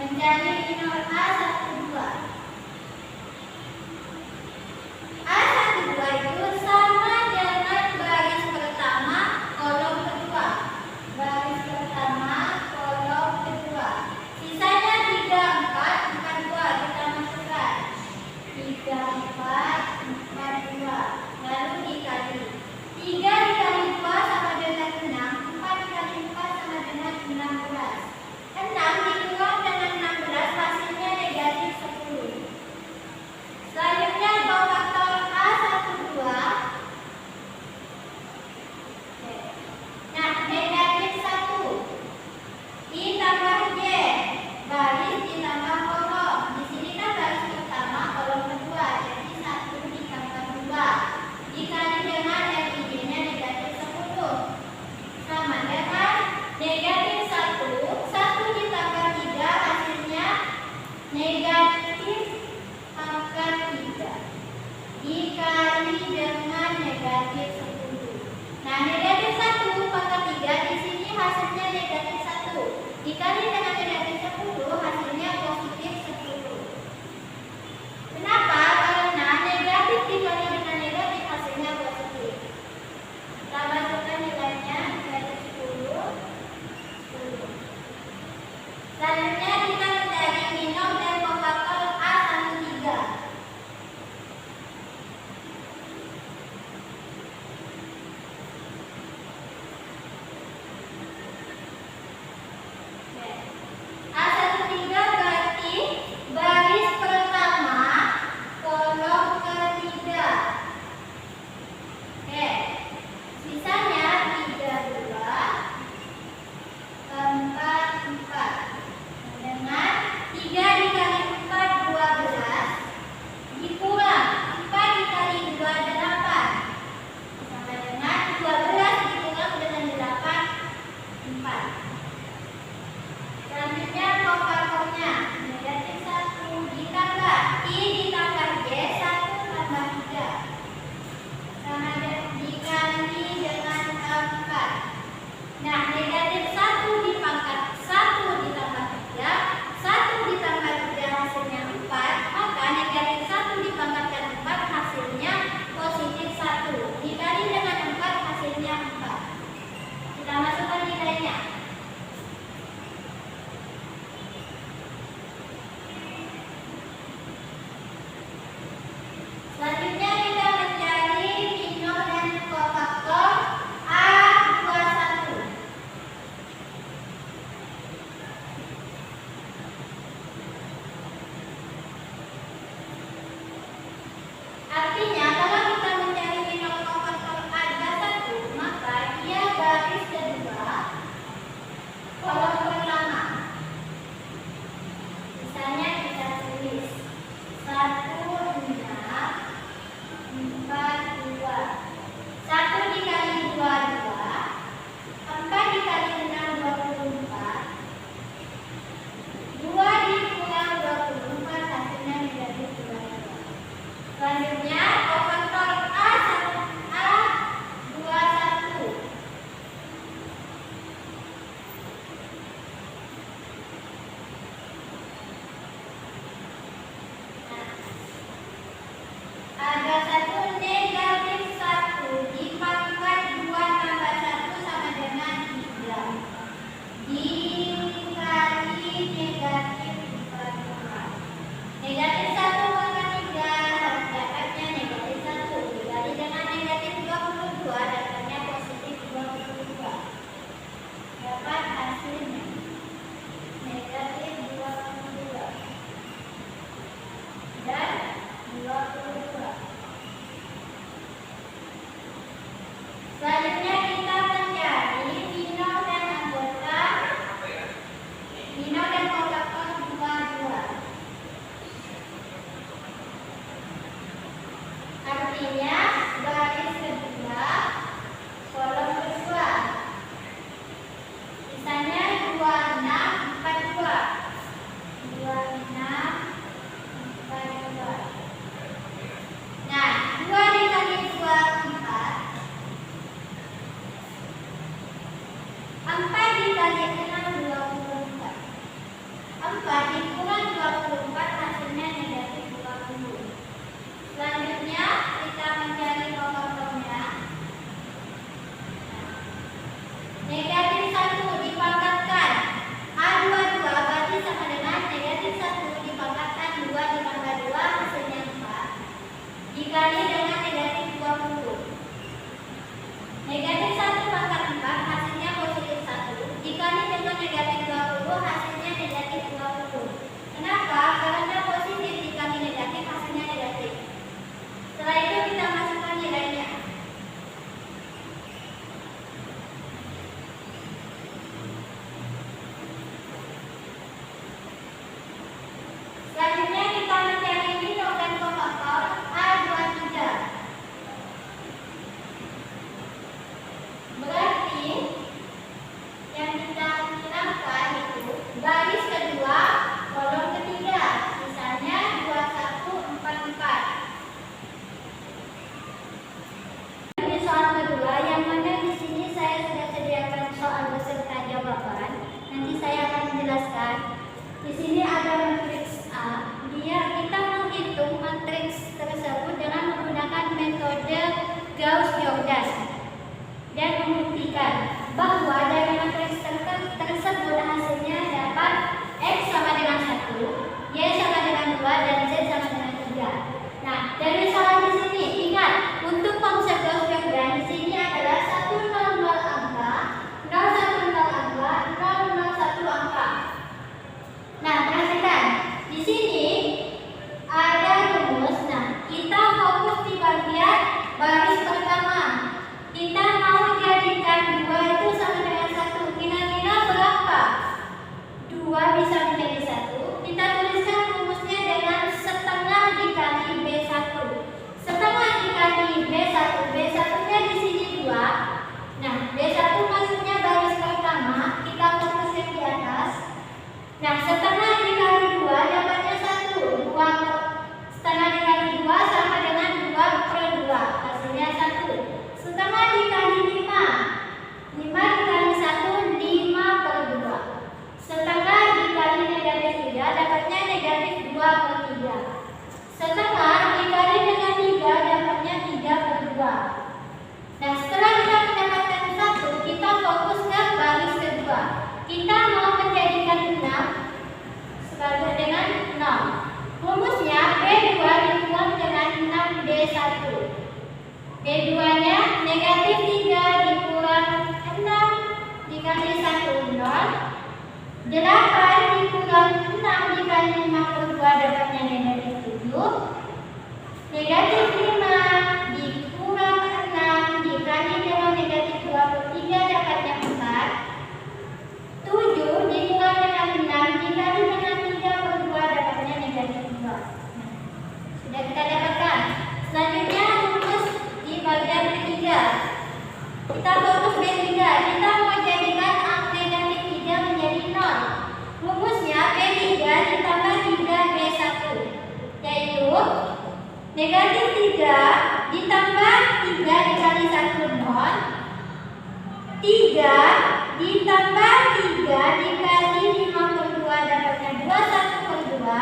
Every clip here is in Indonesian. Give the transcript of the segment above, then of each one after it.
Mencari minor A12. A12 itu sama dengan baris pertama kolom kedua. Baris pertama kolom kedua. Sisanya 3, 4, 4, 2 kita masukkan. 3, 4, 4, 2. Lalu dikali. 3 dikali 2 sama dengan 6. 4 dikali 4 sama dengan 16. 6 dikurang dengan 16 hasilnya negatif 10. Selanjutnya faktor A12. Nah, negatif 1 ditambah Y, baris ditambah kolom. Di sini kan baris pertama kolom kedua, jadi 1 ditambah 2 dikali dengan RIJ-nya negatif 10 sama dengan negatif 1. 1 ditambah 3 hasilnya negatif angka 3 dikali dengan negatif 10. Nah, negatif 1 pangkat 3 di sini hasilnya negatif 1 dikali dengan negatif 10 hasilnya positif 10. Kenapa? Karena negatif dikali dengan negatif hasilnya positif. Kita masukkan nilainya negatif 10. Selanjutnya kita mencari minor dan kofaktor A13. A13 berarti baris pertama kolom ketiga. Oke, sisanya 32, 4, 4. Dengan 3 dikali 4, 12. Dikurang 4 dikali 2, 8. Sama dengan 12 dikurang dengan 8, 4. Selanjutnya faktornya negatif 1 ditambah I ditambah Y, 1 tambah 3 sama dikali dengan 4. Nah, negatif 1 dipangkat 1 ditambah 3, 1 ditambah 3 hasilnya 4, maka negatif 1 dipangkatkan 4 hasilnya positif 1 dikali dengan 4 hasilnya 4. Kita masukkan nilainya. Selanjutnya kita mencari minor dan kofaktor A21. Artinya kalau kita mencari minor kofaktor A21, maka dia baris kedua kolom pertama. Misalnya kita tulis 1, 6, 4, 2. 1 dikali 2, 2. 4 dikali 6, 24. 2 dikurang 24 hasilnya negatif 22. Selanjutnya kofaktor A21. Ada 1 negatif 1 dipangkat 2 tambah 1 sama dengan 3 dikali negatif 44. Negatif 1 pangkat 3 dapatnya negatif 1 dikali dengan negatif 22 dapatnya positif 22. Dapat hasilnya negatif 22 dan 22. Selanjutnya kita mencari minor dan anggota minor dan kofaktor 22. Artinya baris kedua kolom kedua. Sisanya 26, 42. 26, 42. Nah, 2 dikali 2, 4. 4 dikali 6, 24. jelaskan. Di sini ada matriks A. Kita menghitung matriks tersebut dengan menggunakan metode Gauss-Jordan dan membuktikan bahwa dari matriks tersebut hasilnya dapat X sama dengan 1, Y sama dengan 2, dan Z sama dengan 3. Nah, dari salah di sini ingat untuk konsep Gauss-Jordan di sini adalah 100 angka, 010 angka, 001 angka. Nah, perhatikan di sini ada rumus. Nah, kita fokus di bagian baris pertama. Kita mau jadikan 2 itu sama dengan 1. Kira-kira berapa 2 bisa menjadi 1? Kita tuliskan rumusnya dengan setengah dikali B1. Setengah dikali B1. B1-nya di sini 2. Nah, B1 maksudnya baris pertama. Kita fokus yang di atas. Nah, setengah dikali 2 dapatnya 1. Setengah dikali 2 sama dengan 2/2. Hasilnya 1. Setengah dikali 5. 5 dikali 1, 5/2. Setengah dikali negatif 3 dapatnya negatif 2/3. Setengah dikali dengan 3 dapatnya 3/2. Nah, setelah kita mendapatkan 1, kita fokus ke baris kedua. Kita mau menjadikan 6 sebagai dengan 0. Rumusnya B2 dibuang dengan 6B1. B2-nya negatif 3 dikurang 6 dikali 1, 0. 8 dikurang 6 dikali 5/2 dapatnya negatif 7. Negatif 5 dikurang 6 dikali dengan negatif 2/3 dapatnya 4. 7 dikurang dengan 6 dikali dengan 3/2 dapatnya negatif 2. Nah, sudah kita dapatkan. Selanjutnya rumus di bagian ketiga. Kita fokus B3. Kita mau jadikan angka negatif 3 menjadi 0. Rumusnya B3 ditambah 3B1, yaitu negatif 3 ditambah 3 dikali 1, 0. 3 ditambah 3 dikali 5/2 dapatnya 21/2.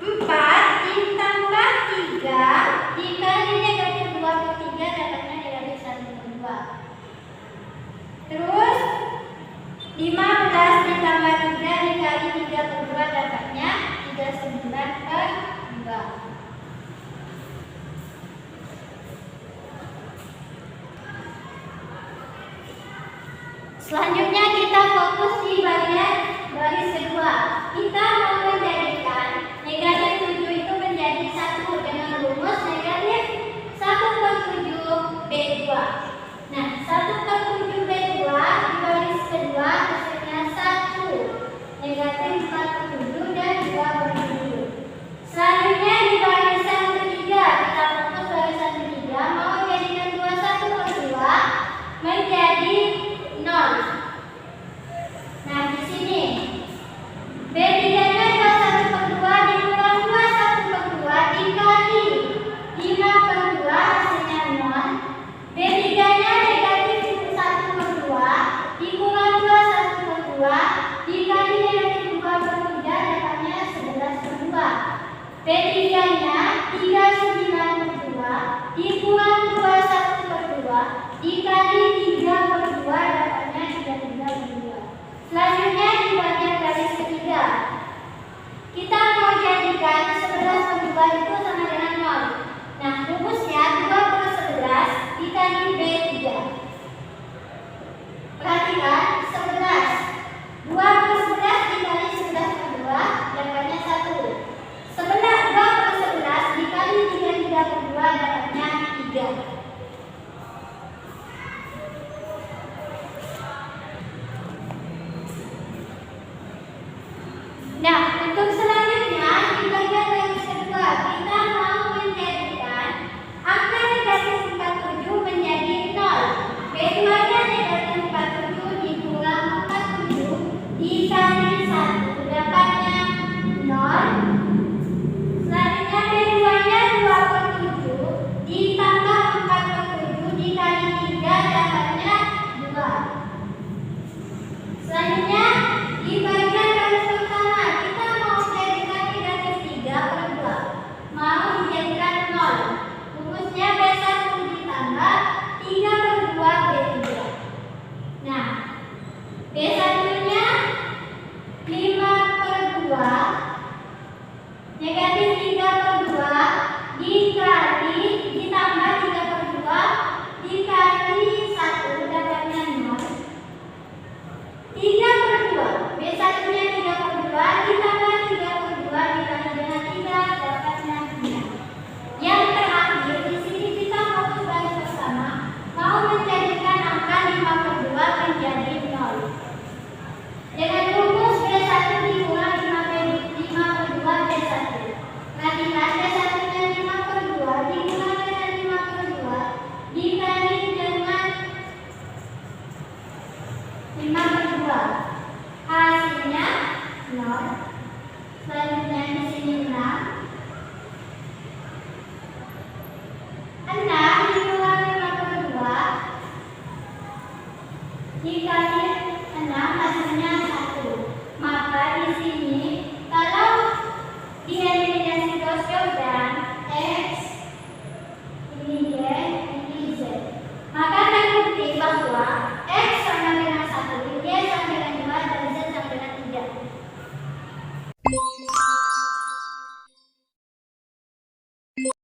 4 ditambah 3 dikali negatif 2/3 dapatnya negatif 1/2. Terus 15 ditambah 3 dikali 3/2 dapatnya 39/2. Selanjutnya kita fokus di bagian baris kedua. Kita mau menjadikan negatif 7 itu menjadi 1 dengan rumus negatif 1/7B2. Nah, 1/7B2 di baris kedua hasilnya 1. Negatif 47 dan 2/7. Selanjutnya di barisan ketiga, kita fokus barisan ketiga mau jadikan 21/2 menjadi 0. Nah, di sini B3-nya 21/2 dikurang 21/2 dikali 5/2 hasilnya 0. B3-nya negatif 1/2 dikurang 21/2 dikali negatif 2/3 dapatnya 11/2. B3-nya 39/2 dikurang 21/2 dikali 3/2 dapatnya 33/2. Selanjutnya di bagian garis ketiga, kita mau jadikan 11/2 itu sama dengan 0. Nah, rumusnya 2/11 dikali B3. Perhatikan 11. 2/11 dikali 11/2 dapatnya 1. 2/11 dikali 3/2 dapatnya 3. Nah, untuk selanjutnya di bagian baris kedua kita mau menjadikan angka negatif 47 menjadi 0. B2-nya negatif 47 dikurang 47 dikali 1 dapatnya 0. Selanjutnya B2-nya 2/7 ditambah 4/7 dikali 3 dapatnya 2. Selanjutnya, di bagian garis pertama kita mau menjadikan negatif 3/2. Mau dijadikan 0. Rumusnya B1 ditambah 3/2 B3. Nah, B1-nya 5/2 negatif 3/2 dikali ditambah 3/2 dikali 1 dapatnya 0. 3/2 B1-nya 3/2 ditambah 3/2 dikali dengan 3 dapatnya 6. Yang terakhir di sini kita fokus garis bersama mau menjadikan angka 5/2 menjadi 0. Dengan rumus B1 dikurangi 5/2 B1. Perhatikan B1-nya 5/2 dikurangi dengan 5/2 dikali dengan 5/2. Hasilnya 0. Selanjutnya di sini 6. 6 dikurangi 5/2 dikali